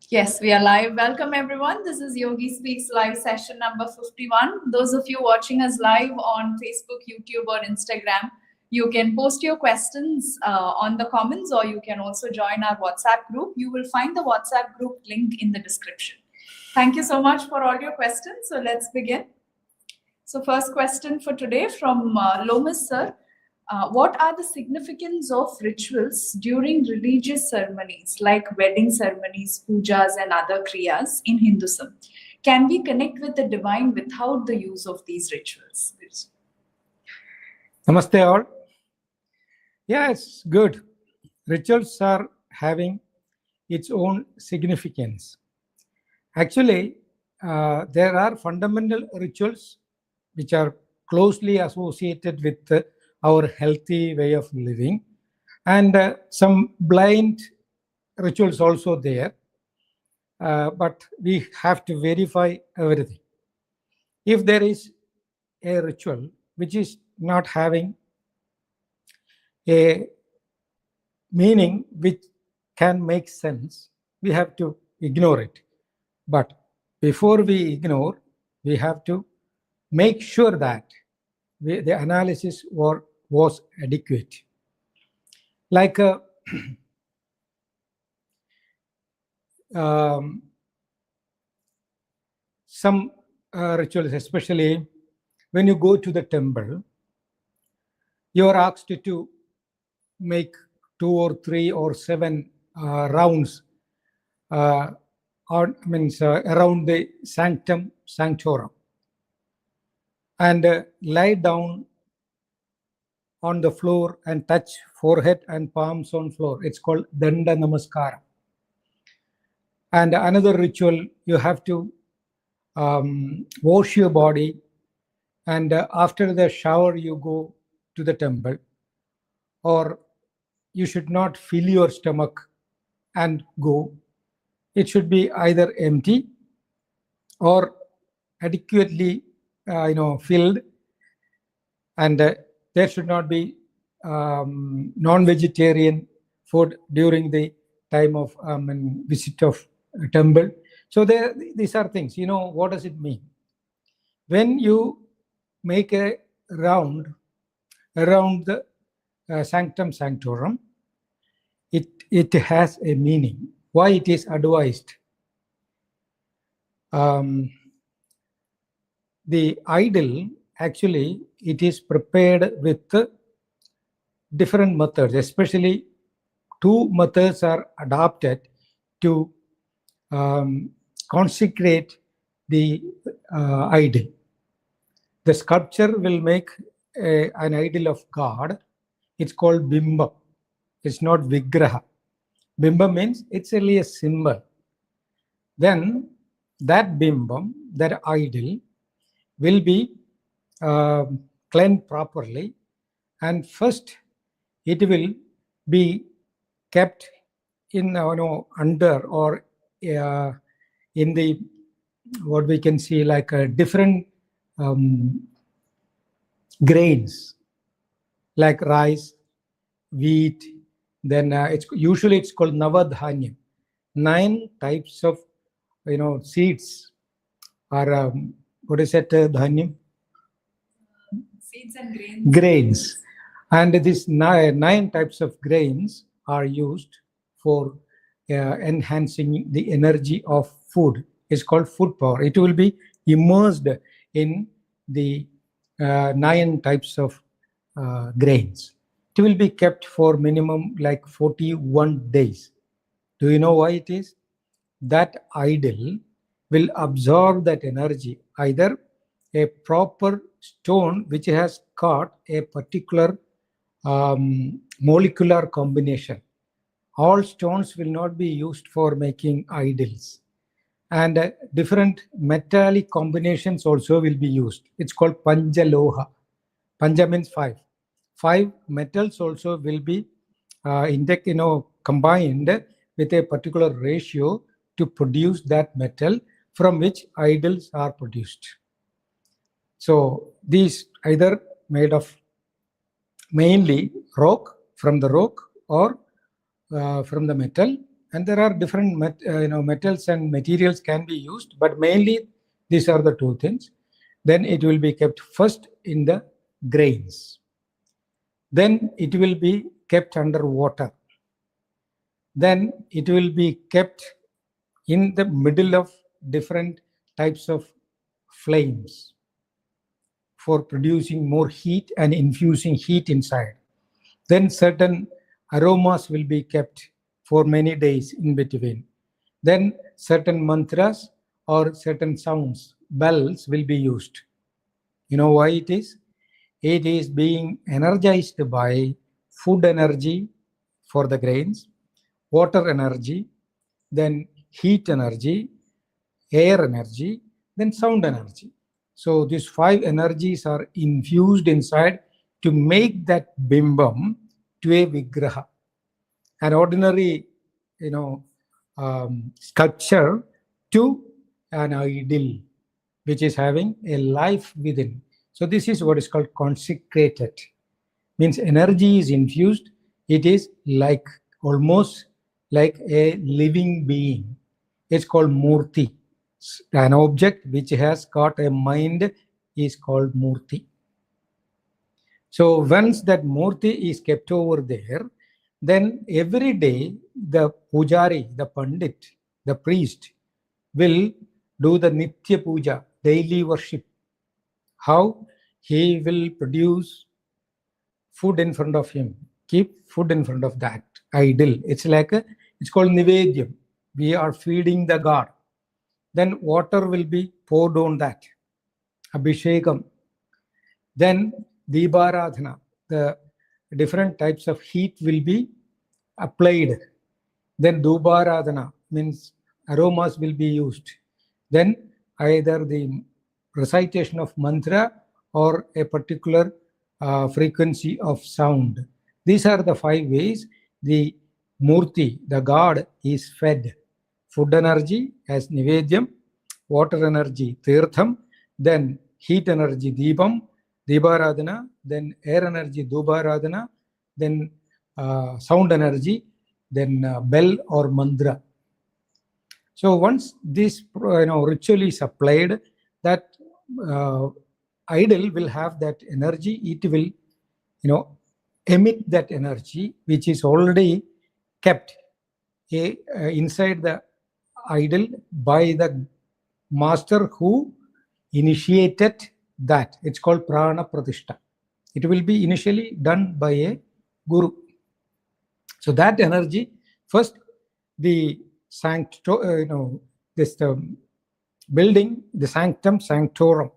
Yes, we are live. Welcome everyone. This is Yogi Speaks live session number 51. Those of you watching us live on Facebook, YouTube, or Instagram, you can post your questions on the comments, or you can also join our WhatsApp group. You will find the WhatsApp group link in the description. Thank you so much for all your questions. So let's begin. So first question for today from Lomas sir. What are the significance of rituals during religious ceremonies like wedding ceremonies, pujas, and other kriyas in Hinduism? Can we connect with the divine without the use of these rituals? Namaste all. Yeah, it's good. Rituals are having its own significance. Actually, there are fundamental rituals which are closely associated with our healthy way of living, and some blind rituals also there, but we have to verify everything. If there is a ritual which is not having a meaning which can make sense, we have to ignore it. But before we ignore, we have to make sure that the analysis was adequate. Like some rituals, especially when you go to the temple, you are asked to make 2 or 3 or 7 rounds around the sanctum sanctorum, and lie down on the floor and touch forehead and palms on floor. It's called Danda Namaskara. And another ritual, you have to wash your body, and after the shower you go to the temple, or you should not fill your stomach and go. It should be either empty or adequately filled, and there should not be non-vegetarian food during the time of visit of temple. So these are things. What does it mean? When you make a round around the sanctum sanctorum, it has a meaning. Why it is advised? The idol, actually, it is prepared with different methods. Especially 2 methods are adopted to consecrate the idol. The sculpture will make an idol of God. It's called bimba. It's not vigraha. Bimba means it's only a symbol. Then that bimbam, that idol, will be cleansed properly, and first it will be kept in under or in the what we can see like different grains like rice, wheat. Then it's called navadhanyam. 9 types of seeds are what is it, dhanyam? Seeds and grains. Grains. And these 9 types of grains are used for enhancing the energy of food. It's called food power. It will be immersed in the 9 types of grains. It will be kept for minimum like 41 days. Do you know why it is? That idol will absorb that energy. Either a proper stone which has got a particular molecular combination. All stones will not be used for making idols. And different metallic combinations also will be used. It's called Panjaloha. Panja means 5. 5 metals also will be combined with a particular ratio to produce that metal from which idols are produced. So these either made of mainly rock, from the rock, or from the metal, and there are different metals and materials can be used, but mainly these are the two things. Then it will be kept first in the grains. Then it will be kept under water. Then it will be kept in the middle of different types of flames for producing more heat and infusing heat inside. Then certain aromas will be kept for many days in between. Then certain mantras or certain sounds, bells will be used. You know why it is? It is being energized by food energy for the grains, water energy, then heat energy, air energy, then sound energy. So these 5 energies are infused inside to make that bimbam to a vigraha, an ordinary, sculpture to an idol, which is having a life within. So this is what is called consecrated. Means energy is infused. It is like almost like a living being. It's called murti. An object which has got a mind is called murti. So once that murti is kept over there, then every day the pujari, the pandit, the priest will do the nitya puja, daily worship. How? He will produce food in front of him, keep food in front of that idol. It's called nivedyam. We are feeding the god. Then water will be poured on that, abhishekam. Then Deeparadhana, the different types of heat will be applied. Then Dhubaradhana, means aromas will be used. Then either the recitation of mantra or a particular frequency of sound. These are the 5 ways the murti, the god, is fed. Food energy as nivedyam, water energy tirtham, then heat energy deepam, Deeparadhana, then air energy Dhubaradhana, then sound energy, then bell or mantra. So once this ritual is applied, that idol will have that energy. It will emit that energy which is already kept inside the idol by the master who initiated that. It's called prana pratishtha. It will be initially done by a guru. So that energy, first the building, the sanctum sanctorum,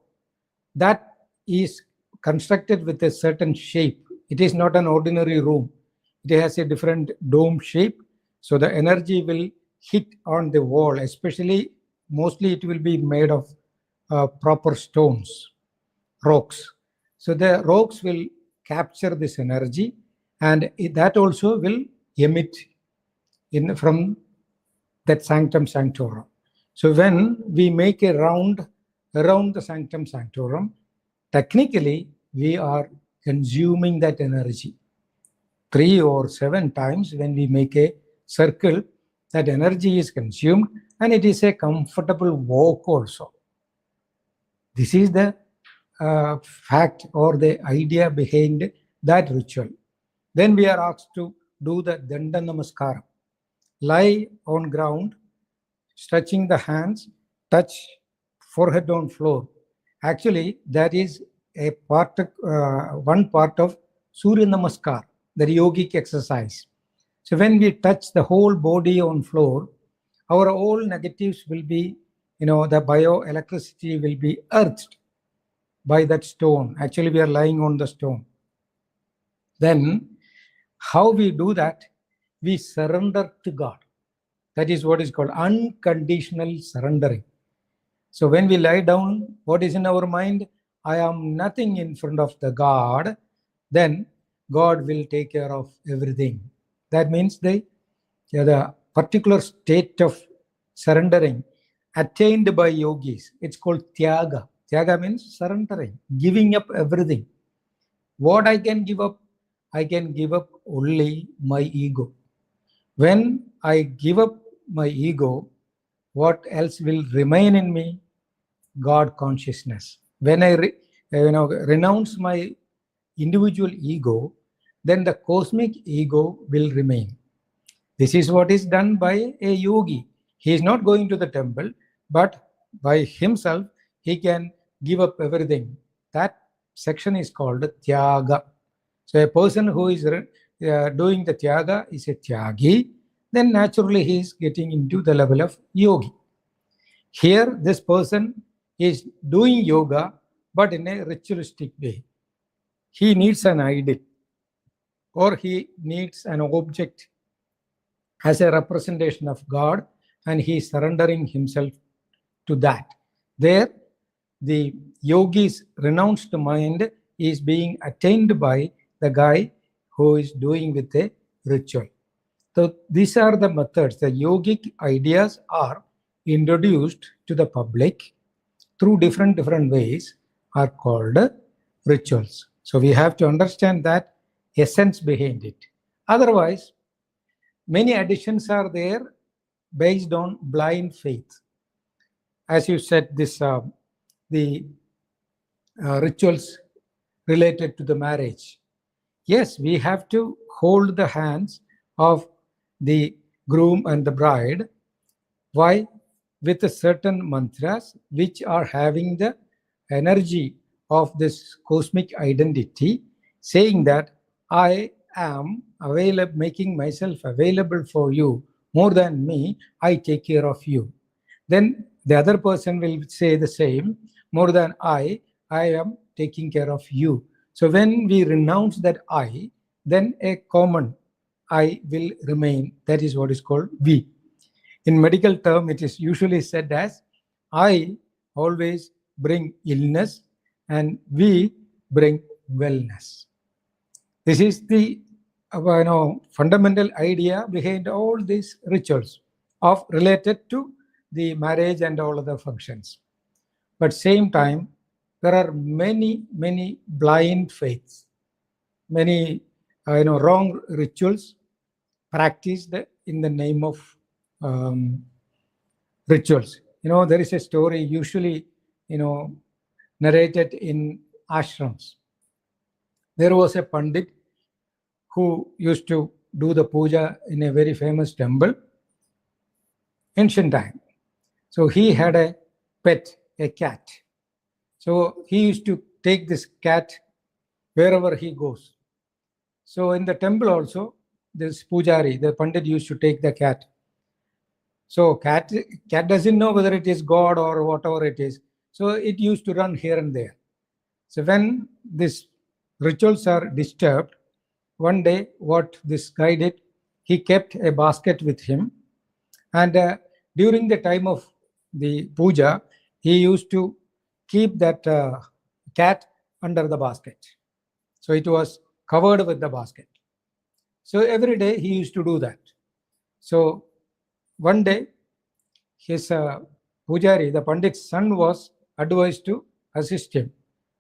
that is constructed with a certain shape. It is not an ordinary room. It has a different dome shape. So the energy will hit on the wall, especially mostly it will be made of proper stones, rocks. So the rocks will capture this energy, and that also will emit from that sanctum sanctorum. So when we make a round around the sanctum sanctorum, technically we are consuming that energy. 3 or 7 times when we make a circle, that energy is consumed, and it is a comfortable walk also. This is the fact or the idea behind that ritual. Then we are asked to do the Danda Namaskara. Lie on ground, stretching the hands, touch forehead on floor. Actually, that is a part one part of Surya Namaskar, the yogic exercise. So when we touch the whole body on floor, our all negatives will be, the bioelectricity will be earthed by that stone. Actually, we are lying on the stone. Then, how we do that? We surrender to God. That is what is called unconditional surrendering. So when we lie down, what is in our mind? I am nothing in front of the God. Then God will take care of everything. That means the particular state of surrendering attained by yogis. It's called tyaga. Tyaga means surrendering, giving up everything. What I can give up? I can give up only my ego. When I give up my ego, what else will remain in me? God consciousness. When I renounce my individual ego, then the cosmic ego will remain. This is what is done by a yogi. He is not going to the temple, but by himself, he can give up everything. That section is called Tyaga. So a person who is doing the Tyaga is a Tyagi, then naturally he is getting into the level of yogi. Here, this person is doing yoga, but in a ritualistic way. He needs an idol, or he needs an object as a representation of God, and he is surrendering himself to that. There, the yogi's renounced mind is being attained by the guy who is doing with a ritual. So these are the methods. The yogic ideas are introduced to the public through different ways, are called rituals. So we have to understand that essence behind it. Otherwise, many additions are there based on blind faith. As you said, the rituals related to the marriage. Yes, we have to hold the hands of the groom and the bride. Why? With a certain mantras which are having the energy of this cosmic identity, saying that I am available, making myself available for you more than me, I take care of you. Then the other person will say the same, more than I am taking care of you. So when we renounce that I, then a common I will remain. That is what is called we. In medical term, it is usually said as I always bring illness and we bring wellness. This is the fundamental idea behind all these rituals of related to the marriage and all other functions. But same time, there are many blind faiths, many wrong rituals practiced in the name of rituals. There is a story usually narrated in ashrams. There was a pandit who used to do the puja in a very famous temple, ancient time. So he had a pet, a cat. So he used to take this cat wherever he goes. So in the temple also, this pujari, the pandit, used to take the cat. So cat doesn't know whether it is God or whatever it is. So it used to run here and there. So when these rituals are disturbed, one day what this guy did, he kept a basket with him, and during the time of the puja, he used to keep that cat under the basket. So it was covered with the basket. So every day he used to do that. So one day his pujari, the pandit's son, was advised to assist him.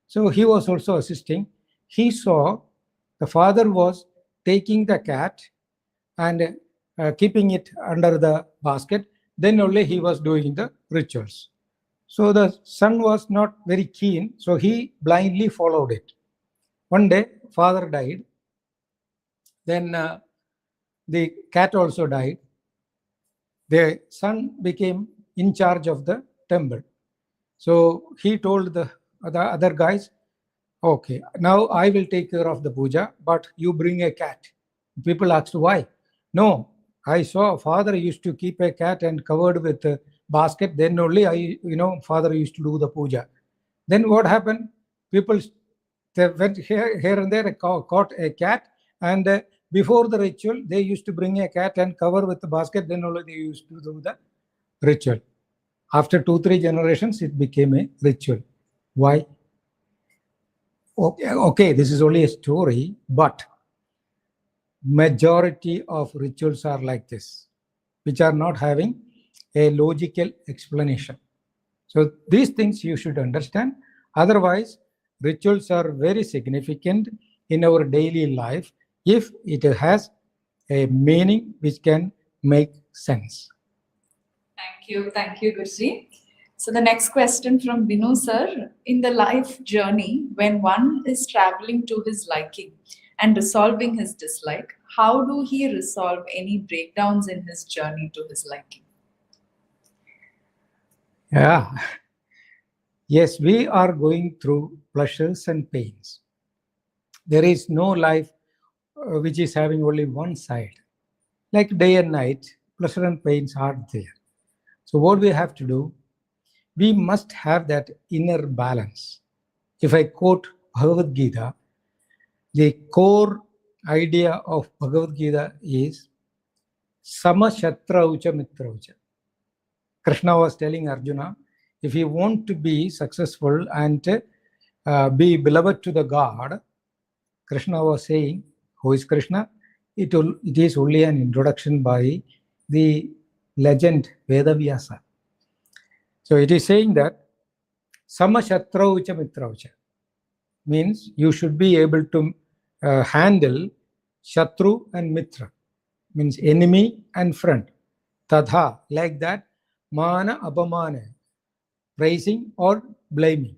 So he was also assisting. He saw the father was taking the cat and keeping it under the basket. Then only he was doing the rituals. So the son was not very keen, so he blindly followed it. One day, father died. Then the cat also died. The son became in charge of the temple. So he told the other guys, okay, now I will take care of the puja, but you bring a cat. People asked why. No, I saw father used to keep a cat and covered with a basket. Then only father used to do the puja. Then what happened? People, they went here and there, caught a cat, and before the ritual, they used to bring a cat and cover with the basket. Then only they used to do the ritual. After 2-3 generations, it became a ritual. Why? Okay, this is only a story, but majority of rituals are like this, which are not having a logical explanation. So these things you should understand. Otherwise, rituals are very significant in our daily life if it has a meaning which can make sense. Thank you, Guruji. So the next question from Binu sir: in the life journey, when one is traveling to his liking and resolving his dislike, how do he resolve any breakdowns in his journey to his liking? Yeah. Yes, we are going through pleasures and pains. There is no life which is having only one side. Like day and night, pleasure and pains are there. So what we have to do, we must have that inner balance. If I quote Bhagavad Gita, the core idea of Bhagavad Gita is Samashatraucha Mitraucha. Krishna was telling Arjuna, if you want to be successful and be beloved to the God, Krishna was saying, who is Krishna? It is only an introduction by the legend Vedavyasa. So it is saying that Samashatraucha Mitraucha means you should be able to handle Shatru and Mitra, means enemy and friend. Tadha, like that, Mana Abamana, praising or blaming.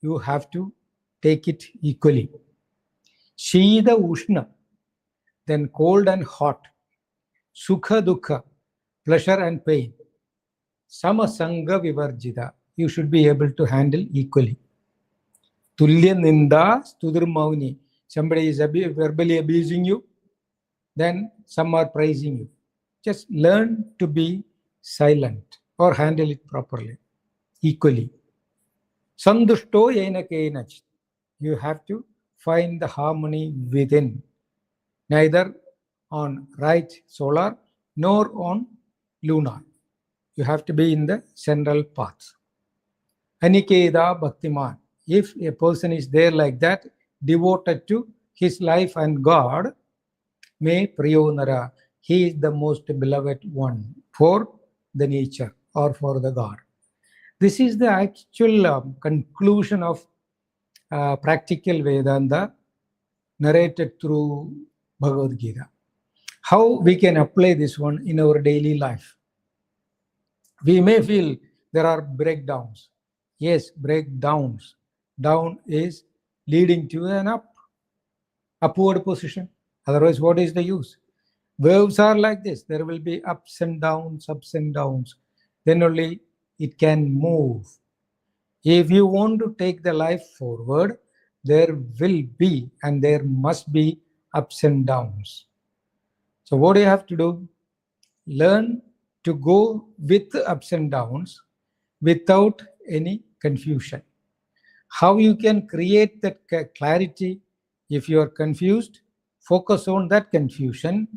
You have to take it equally. Shida Ushna, then cold and hot. Sukha Dukha, pleasure and pain. Samasanga Vivarjita, you should be able to handle equally. Tulya Ninda Studur Mauni, somebody is verbally abusing you, then some are praising you. Just learn to be silent or handle it properly, equally. Sandushto yena kenach, you have to find the harmony within, neither on right solar nor on lunar. You have to be in the central path. Anikeda Bhaktiman. If a person is there like that, devoted to his life and God, may Priyonara, he is the most beloved one for the nature or for the God. This is the actual conclusion of practical Vedanta narrated through Bhagavad Gita. How we can apply this one in our daily life? We may feel there are breakdowns. Yes, breakdowns. Down is leading to an upward position. Otherwise, what is the use? Waves are like this. There will be ups and downs, ups and downs. Then only it can move. If you want to take the life forward, there will be and there must be ups and downs. So what do you have to do? Learn to go with the ups and downs without any confusion. How you can create that clarity? If you are confused, focus on that confusion.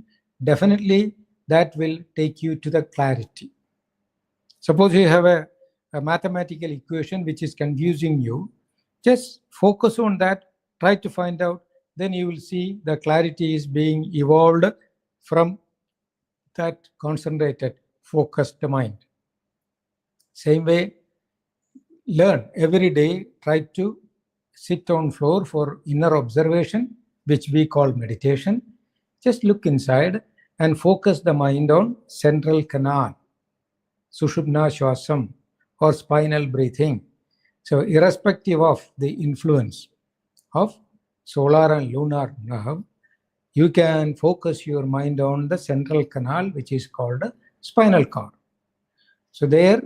Definitely that will take you to the clarity. Suppose you have a mathematical equation which is confusing you, just focus on that, try to find out, then you will see the clarity is being evolved from that concentrated, focused mind. Same way, learn every day, try to sit on floor for inner observation, which we call meditation. Just look inside and focus the mind on central canal, Sushupna Shwasam, or spinal breathing. So irrespective of the influence of solar and lunar nerve, you can focus your mind on the central canal, which is called spinal cord. So there,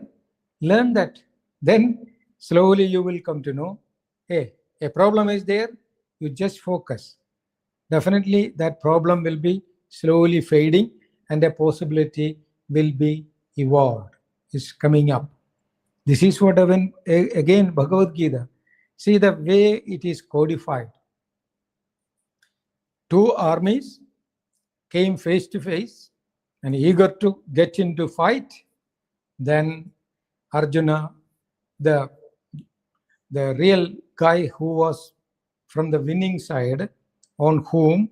learn that. Then slowly you will come to know, hey, a problem is there, you just focus. Definitely that problem will be slowly fading and a possibility will be evolved, is coming up. This is what again Bhagavad Gita. See the way it is codified. Two armies came face to face and eager to get into fight. Then Arjuna, the real guy who was from the winning side, on whom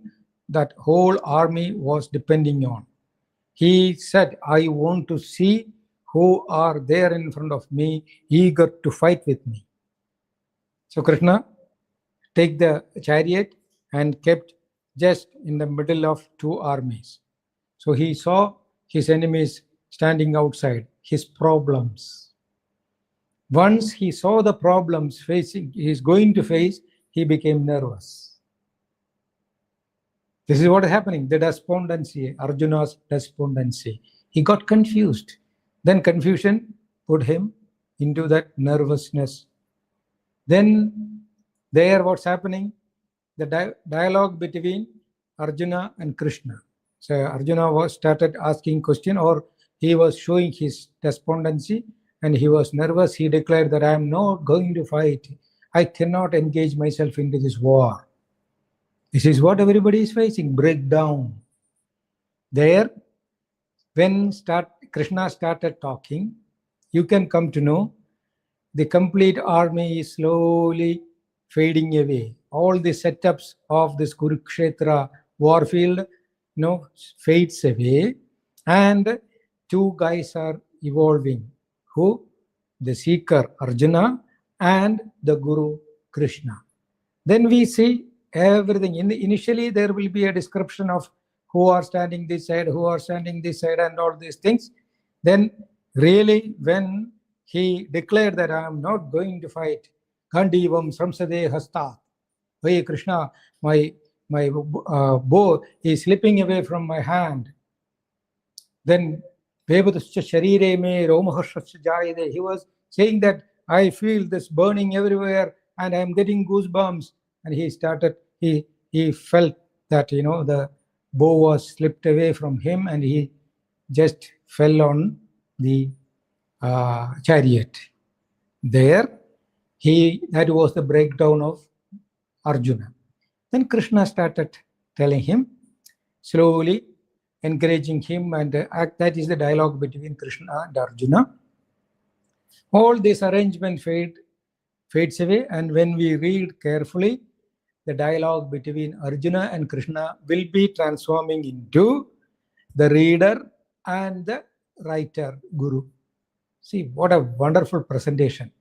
that whole army was depending on, he said, I want to see who are there in front of me, eager to fight with me. So Krishna take the chariot and kept just in the middle of two armies. So he saw his enemies standing outside, his problems. Once he saw the problems he is going to face, he became nervous. This is what is happening, the despondency, Arjuna's despondency. He got confused. Then confusion put him into that nervousness. Then there what's happening? The dialogue between Arjuna and Krishna. So Arjuna started asking question, or he was showing his despondency and he was nervous. He declared that I am not going to fight. I cannot engage myself into this war. This is what everybody is facing, breakdown. There, when Krishna started talking, you can come to know the complete army is slowly fading away. All the setups of this Kurukshetra warfield, fades away, and two guys are evolving. Who? The seeker Arjuna and the Guru Krishna. Then we see everything. Initially, there will be a description of who are standing this side, who are standing this side, and all these things. Then, really, when he declared that I am not going to fight, Gandivam Samsade Hasta. Hey Krishna, my bow is slipping away from my hand. Then he was saying that I feel this burning everywhere and I am getting goosebumps. And he felt that the bow was slipped away from him and he just fell on the chariot. There, that was the breakdown of Arjuna. Then Krishna started telling him, slowly encouraging him, and that is the dialogue between Krishna and Arjuna. All this arrangement fades away, and when we read carefully, the dialogue between Arjuna and Krishna will be transforming into the reader and the writer, Guru. See, what a wonderful presentation.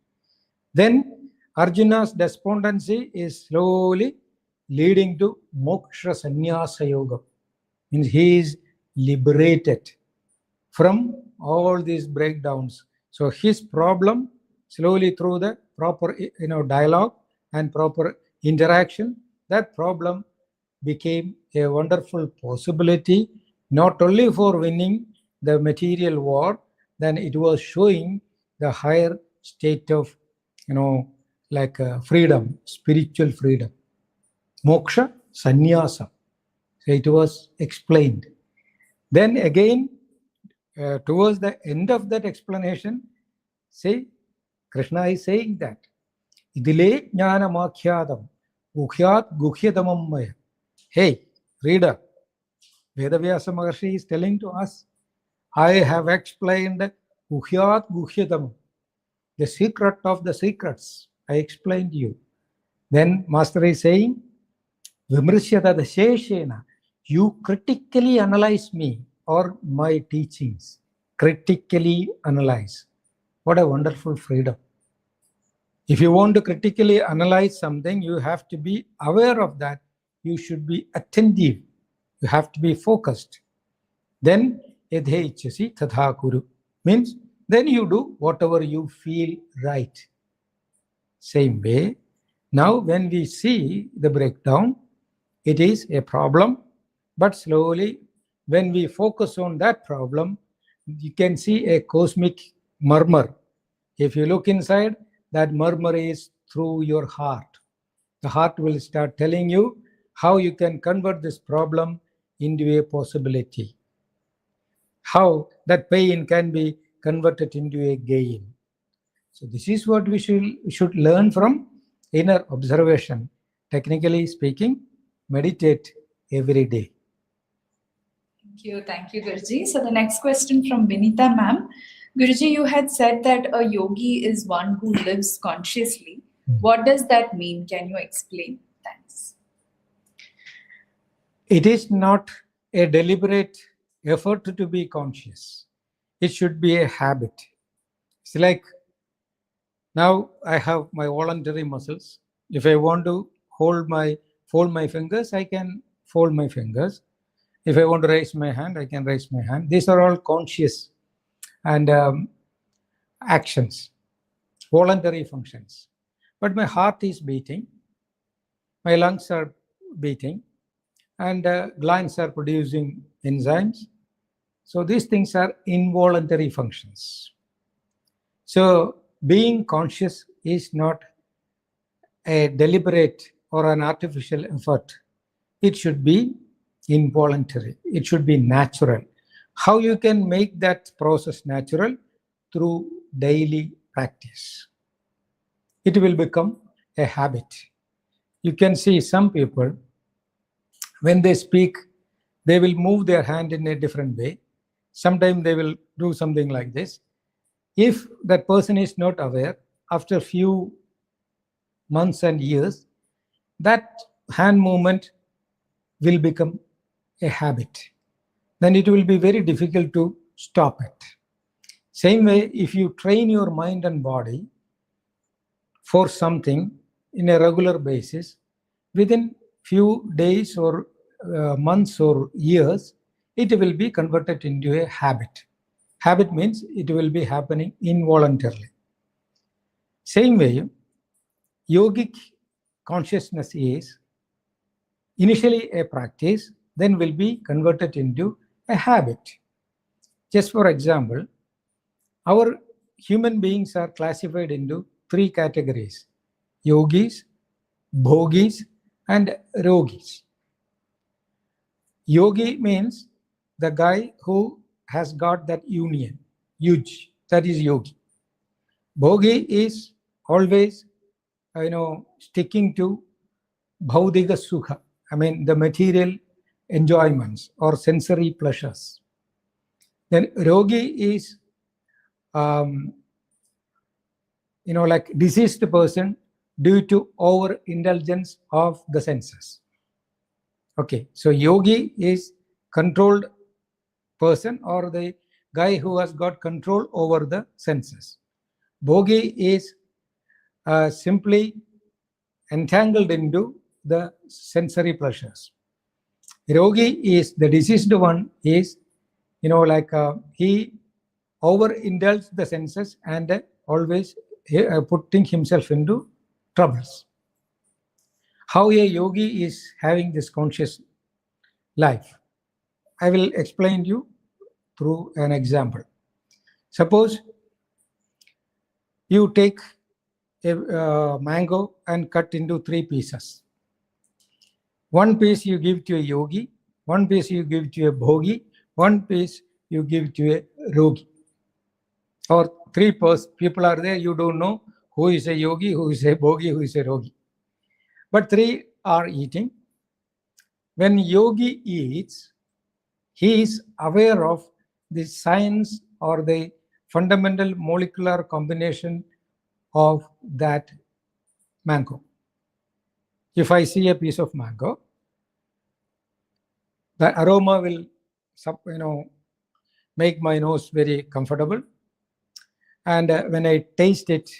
Then Arjuna's despondency is slowly leading to moksha sannyasa yoga. Means he is liberated from all these breakdowns. So his problem, slowly through the proper dialogue and proper interaction, that problem became a wonderful possibility, not only for winning the material war, then it was showing the higher state of freedom, spiritual freedom, moksha sannyasa. So it was explained. Then again, towards the end of that explanation, Krishna is saying that idile jnana makhyadam ukhyat gukhyadamam maya. Hey, reader, Vedavyasa Maharshi is telling to us, I have explained ukhyat gukhyadamam, the secret of the secrets. I explained to you. Then Master is saying, Vimrishyata dasheshena, you critically analyze me or my teachings. Critically analyze. What a wonderful freedom. If you want to critically analyze something, you have to be aware of that. You should be attentive. You have to be focused. Then, yadhechasi tadha kuru. Means, then you do whatever you feel right. Same way, now when we see the breakdown, it is a problem, but slowly, when we focus on that problem, you can see a cosmic murmur. If you look inside, that murmur is through your heart. The heart will start telling you how you can convert this problem into a possibility. How that pain can be converted into a gain. So this is what we should learn from inner observation. Technically speaking, meditate every day. Thank you, Guruji. So the next question from Vinita ma'am. Guruji, you had said that a yogi is one who lives consciously. What does that mean? Can you explain? Thanks. It is not a deliberate effort to be conscious. It should be a habit. It's like, now I have my voluntary muscles. If I want to fold my fingers, I can fold my fingers. If I want to raise my hand, I can raise my hand. These are all conscious and actions, voluntary functions. But my heart is beating, my lungs are beating, and glands are producing enzymes. So these things are involuntary functions. So being conscious is not a deliberate or an artificial effort. It should be involuntary. It should be natural. How you can make that process natural? Through daily practice. It will become a habit. You can see some people, when they speak, they will move their hand in a different way. Sometimes they will do something like this. If that person is not aware, after a few months and years, that hand movement will become a habit. Then it will be very difficult to stop it. Same way, if you train your mind and body for something in a regular basis, within few days or months or years, it will be converted into a habit. Habit means it will be happening involuntarily. Same way, yogic consciousness is initially a practice, then will be converted into a habit. Just for example, our human beings are classified into 3 categories: yogis, bhogis, and rogis. Yogi means the guy who has got that union, yuj, that is yogi. Bhogi is always, sticking to bhaudika sukha, the material enjoyments or sensory pleasures. Then rogi is, like diseased person due to overindulgence of the senses. Okay, so yogi is controlled person or the guy who has got control over the senses. Bhogi is simply entangled into the sensory pleasures. Rogi is the diseased one, is he overindulged the senses and always putting himself into troubles. How a yogi is having this conscious life, I will explain you through an example. Suppose you take a mango and cut into 3 pieces. One piece you give to a yogi, one piece you give to a bhogi, one piece you give to a rogi. Or 3 people are there, you don't know who is a yogi, who is a bhogi, who is a rogi. But 3 are eating. When yogi eats, he is aware of the science or the fundamental molecular combination of that mango. If I see a piece of mango, the aroma will make my nose very comfortable. And when I taste it,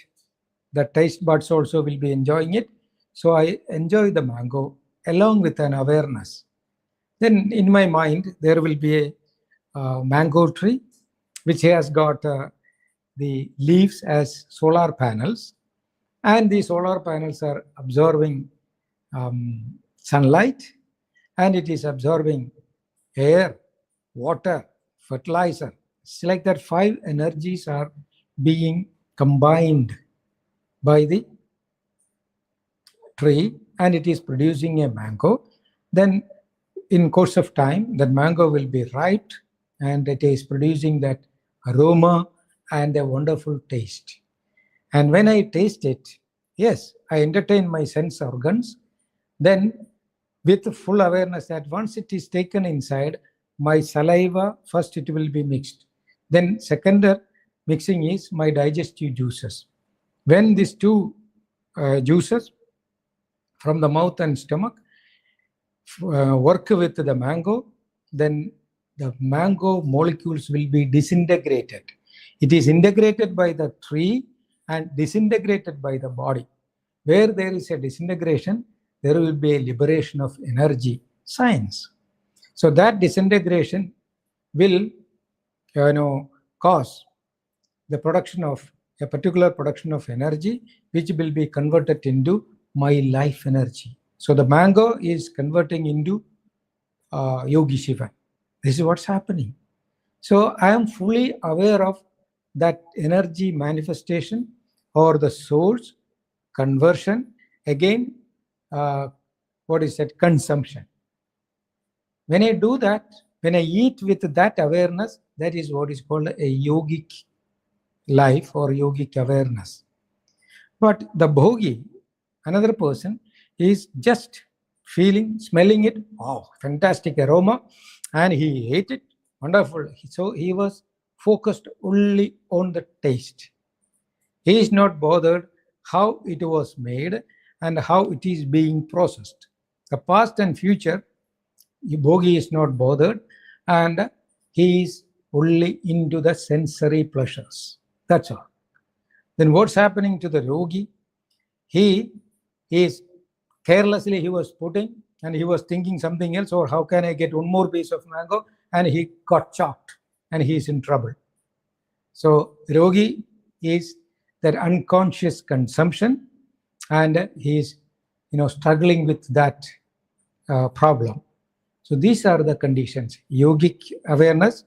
the taste buds also will be enjoying it. So I enjoy the mango along with an awareness. Then in my mind, there will be a mango tree, which has got the leaves as solar panels. And the solar panels are absorbing sunlight, and it is absorbing air, water, fertilizer. It's like that 5 energies are being combined by the tree, and it is producing a mango. Then in course of time, that mango will be ripe, and it is producing that aroma and a wonderful taste. And when I taste it, yes, I entertain my sense organs. Then with full awareness that once it is taken inside, my saliva, first it will be mixed. Then second mixing is my digestive juices. When these 2 juices from the mouth and stomach work with the mango, then the mango molecules will be disintegrated. It is integrated by the tree and disintegrated by the body. Where there is a disintegration, there will be a liberation of energy science. So that disintegration will, cause the production of a particular production of energy, which will be converted into my life energy. So the mango is converting into Yogi Shiva. This is what's happening. So I am fully aware of that energy manifestation or the source, conversion, again, what is that? Consumption. When I do that, when I eat with that awareness, that is what is called a yogic life or yogic awareness. But the bhogi, another person, is just feeling, smelling it, oh, fantastic aroma, and he ate it, wonderful. So he was focused only on the taste. He is not bothered how it was made and how it is being processed. The past and future, bhogi is not bothered, and he is only into the sensory pleasures. That's all. Then what's happening to the yogi? He is carelessly he was putting, and he was thinking something else, or how can I get one more piece of mango, and he got chopped and he is in trouble. So yogi is that unconscious consumption, and he is struggling with that problem. So these are the conditions: yogic awareness,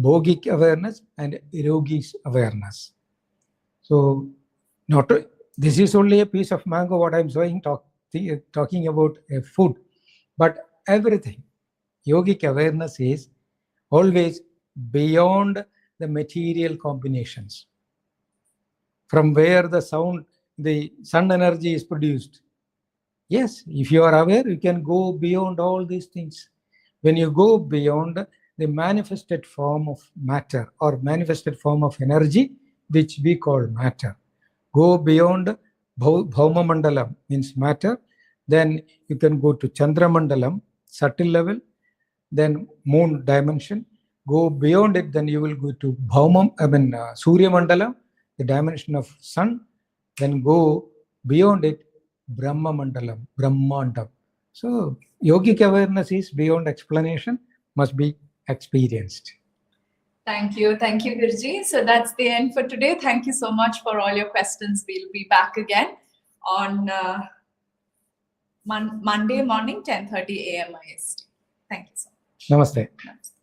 bhogic awareness, and yogi's awareness. So this is only a piece of mango, what I'm saying, talking about a food, but everything. Yogic awareness is always beyond the material combinations. From where the sun energy is produced. Yes, if you are aware, you can go beyond all these things. When you go beyond the manifested form of matter or manifested form of energy, which we call matter, go beyond Bhauma Mandalam, means matter, then you can go to Chandra Mandalam, subtle level, then moon dimension. Go beyond it, then you will go to Surya Mandalam, the dimension of sun. Then go beyond it, Brahma Mandalam, Brahmandam. So yogic awareness is beyond explanation, must be experienced. Thank you, Guruji. So that's the end for today. Thank you so much for all your questions. We'll be back again on Monday morning, 10:30 a.m. IST. Thank you so much. Namaste. Namaste.